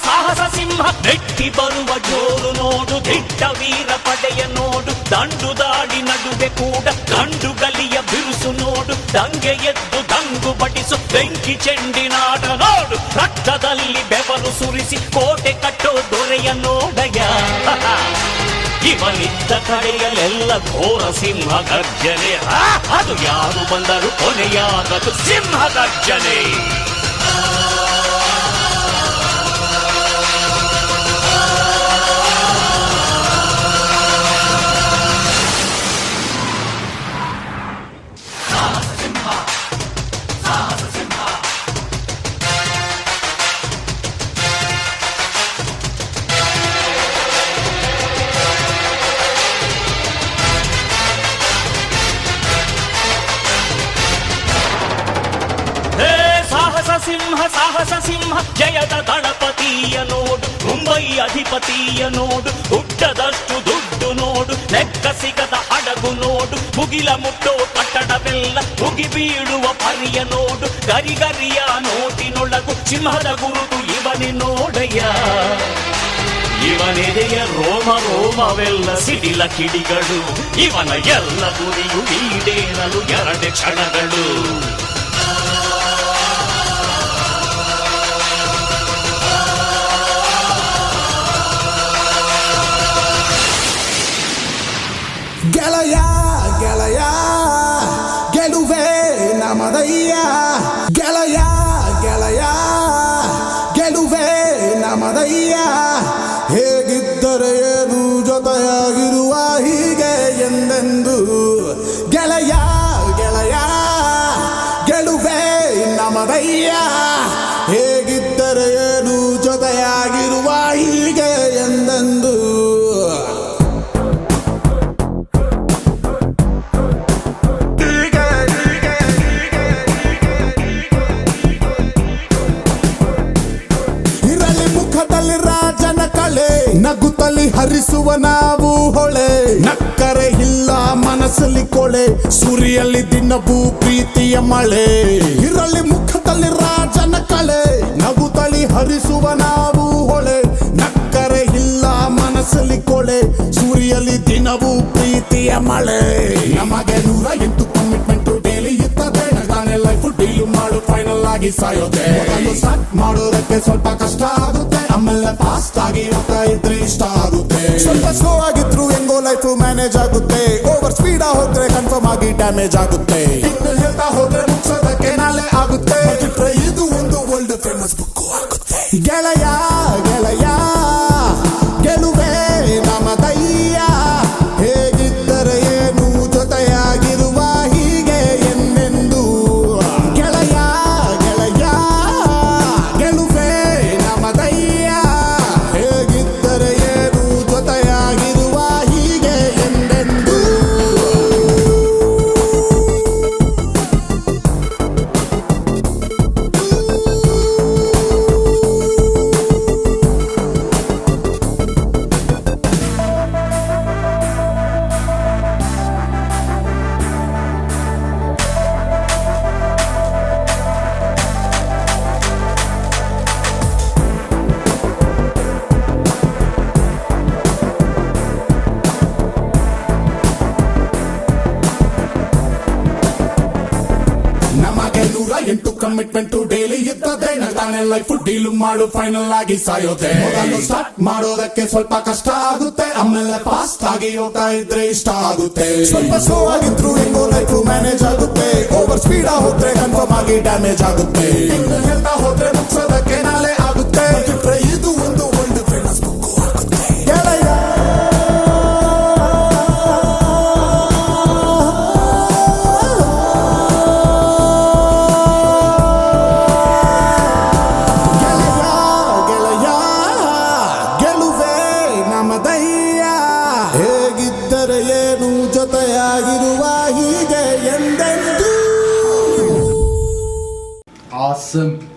ಸಾಹಸ ಸಿಂಹ ನೆಟ್ಟಿ ಬರುವ ಜೋರು ನೋಡು, ದಿಟ್ಟ ವೀರ ಪಡೆಯ ನೋಡು, ದಂಡು ದಾಡಿ ನಡುವೆ ಕೂಡ ಗಂಡು ಗಲಿಯ ಬಿರುಸು ನೋಡು, ದಂಗೆ ಎದ್ದು ದಂಗು ಬಡಿಸು ಬೆಂಕಿ ಚೆಂಡಿನಾಟ ನೋಡು, ರಕ್ತದಲ್ಲಿ ಬೆವರು ಸುರಿಸಿ ಕೋಟೆ ಕಟ್ಟೋ ದೊರೆಯ ನೋಡಯ. ಇವನಿದ್ದ ಕಡೆಯಲ್ಲೆಲ್ಲ ಘೋರ ಸಿಂಹ ಗರ್ಜನೆ, ಅದು ಯಾರು ಬಂದರು ಕೊನೆಯಾಗದು ಸಿಂಹ ಗರ್ಜನೆ. ಸಾಹಸ ಸಿಂಹ ಜಯದ ದಳಪತಿಯ ನೋಡು, ಮುಂಬೈ ಅಧಿಪತಿಯ ನೋಡು, ಹುಟ್ಟದಷ್ಟು ದುಡ್ಡು ನೋಡು, ಲೆಕ್ಕ ಸಿಗದ ಹಡಗು ನೋಡು, ಮುಗಿಲ ಮುಟ್ಟೋ ಕಟ್ಟಡವೆಲ್ಲ ಮುಗಿ ಬೀಳುವ ಪರಿಯ ನೋಡು, ಗರಿಗರಿಯ ನೋಟಿನೊಳಗು ಸಿಂಹದ ಗುರುತು ಇವನೇ ನೋಡಯ್ಯ. ಇವನೆದೆಯ ರೋಮ ರೋಮವೆಲ್ಲ ಸಿಡಿಲ ಕಿಡಿಗಳು, ಇವನ ಎಲ್ಲ ಗುರಿಯು ಈಡೇರಲು 2 ಕ್ಷಣಗಳು. ಗೆಳೆಯ ಗೆಳೆಯ ಗೆಲುವೆ ನಮದಯ್ಯ, ಗೆಳೆಯ ಗೆಳೆಯ ಗೆಲುವೆ ನಮದಯ್ಯ, ಹೇಗಿದ್ದರೆ ಏನು ಜೊತೆಯಾಗಿರುವ ಹೀಗೆ ಎಂದೆಂದು, ಗೆಳೆಯ ಗೆಳೆಯ ಗೆಲುವೆ ನಮದಯ್ಯ, ಹೇಗಿದ್ದರೆ ಏನು ಜೊತೆಯಾಗಿರುವ ಹೀಗೆ ಎಂದೆಂದು. ನಗುತ್ತಲಿ ಹರಿಸುವ ನಾವು ಹೊಳೆ, ನಕ್ಕರೆ ಇಲ್ಲ ಮನಸ್ಸಲ್ಲಿ ಕೊಳೆ, ಸುರಿಯಲ್ಲಿ ದಿನವೂ ಪ್ರೀತಿಯ ಮಳೆ. ಇರಲಿ ಮುಖದಲ್ಲಿ ರಾಜನ ಕಳೆ, ನಗುತ್ತಲಿ ಹರಿಸುವ ನಾವು ಹೊಳೆ, ನಕ್ಕರೆ ಇಲ್ಲ ಮನಸ್ಸಲ್ಲಿ ಕೊಳೆ, ಸುರಿಯಲ್ಲಿ ದಿನವೂ ಪ್ರೀತಿಯ ಮಳೆ. ನಮಗೆ 108 ಕಮಿಟ್ಮೆಂಟ್ ಡೈಲಿ ಇರ್ತದೆ, ತಾನೇ ಲೈಫ್ ಡೀಲ್ ಮಾಡು ಫೈನಲ್ ಆಗಿ ಸಾಯೋದೆ. ಸ್ಟಾರ್ಟ್ ಮಾಡೋದಕ್ಕೆ ಸ್ವಲ್ಪ ಕಷ್ಟ ಆಗುತ್ತೆ, ಆಮೇಲೆ ಫಾಸ್ಟ್ ಆಗಿ ಹೋಗ್ತಾ ಇದ್ರೆ ಇಷ್ಟ ಆಗುತ್ತೆ. ಸ್ವಲ್ಪ ಸ್ಲೋ ಆಗಿದ್ರು ಹೆಂಗೋ ಲೈಫ್ ಮ್ಯಾನೇಜ್ ಆಗುತ್ತೆ, ಓವರ್ ಸ್ಪೀಡ್ ಹೋದ್ರೆ ಕನ್ಫರ್ಮ್ ಆಗಿ ಡ್ಯಾಮೇಜ್ ಆಗುತ್ತೆ. ಇನ್ನು ಹೇಳ್ತಾ ಹೋದ್ರೆ ಮುಗಿಸೋದಕ್ಕೆ ನಾಳೆ ಆಗುತ್ತೆ, ಇದು ಒಂದು ವರ್ಲ್ಡ್ ಫೇಮಸ್ ಬುಕ್ ಆಗುತ್ತೆ. ಗೆಳೆಯ ಗೆಳೆಯ ಗೆಲುವೆ ನಮದಯ್ಯ, ಹೇಗಿದ್ದರೆ ಏನು ಜೊತೆಯಾಗಿರುವ ಹೀಗೆ ಎಂದೆಂದು, ಗೆಳೆಯ ಗೆಳೆಯ ಗೆಲುವೆ ನಮದಯ್ಯ, ಹೇಗಿದ್ದರೆ ಏನು ಜೊತೆಯಾಗಿರುವ ಹೀಗೆ ಎಂದೆಂದು. ನಮಗೆ 108 ಕಮಿಟ್ಮೆಂಟ್ ಡೈಲಿ ಇರ್ತದೆ, ತಾನೇ ಲೈಫ್ ಡೀಲ್ ಮಾಡು ಫೈನಲ್ ಆಗಿ ಸಾಯೋದೆ. ಮೊದಲು ಸ್ಟಾರ್ಟ್ ಮಾಡೋದಕ್ಕೆ ಸ್ವಲ್ಪ ಕಷ್ಟ ಆಗುತ್ತೆ, ಆಮೇಲೆ ಫಾಸ್ಟ್ ಆಗಿ ಹೋಗ್ತಾ ಇದ್ರೆ ಇಷ್ಟ ಆಗುತ್ತೆ. ಸ್ವಲ್ಪ ಸ್ಲೋ ಆಗಿದ್ರು ಹೆಂಗೋ ಲೈಫ್ ಮ್ಯಾನೇಜ್ ಆಗುತ್ತೆ, ಓವರ್ ಸ್ಪೀಡ್ ಹೋದ್ರೆ ಕನ್ಫರ್ಮ್ ಆಗಿ ಡ್ಯಾಮೇಜ್ ಆಗುತ್ತೆ. ಇನ್ನು ಹೇಳ್ತಾ ಹೋದ್ರೆ ಮುಗಿಸೋದಕ್ಕೆ ನಾಳೆ ಆಗುತ್ತೆ, ಇದು ಒಂದು ವರ್ಲ್ಡ್ ಫೇಮಸ್ ಬುಕ್ ಆಗುತ್ತೆ. ಗೆಳೆಯ ಹೇಗಿದ್ದರೆ ಏನು ಜೊತೆಯಾಗಿರುವ ಹೀಗೆ ಎಂದೆಂದು. Awesome.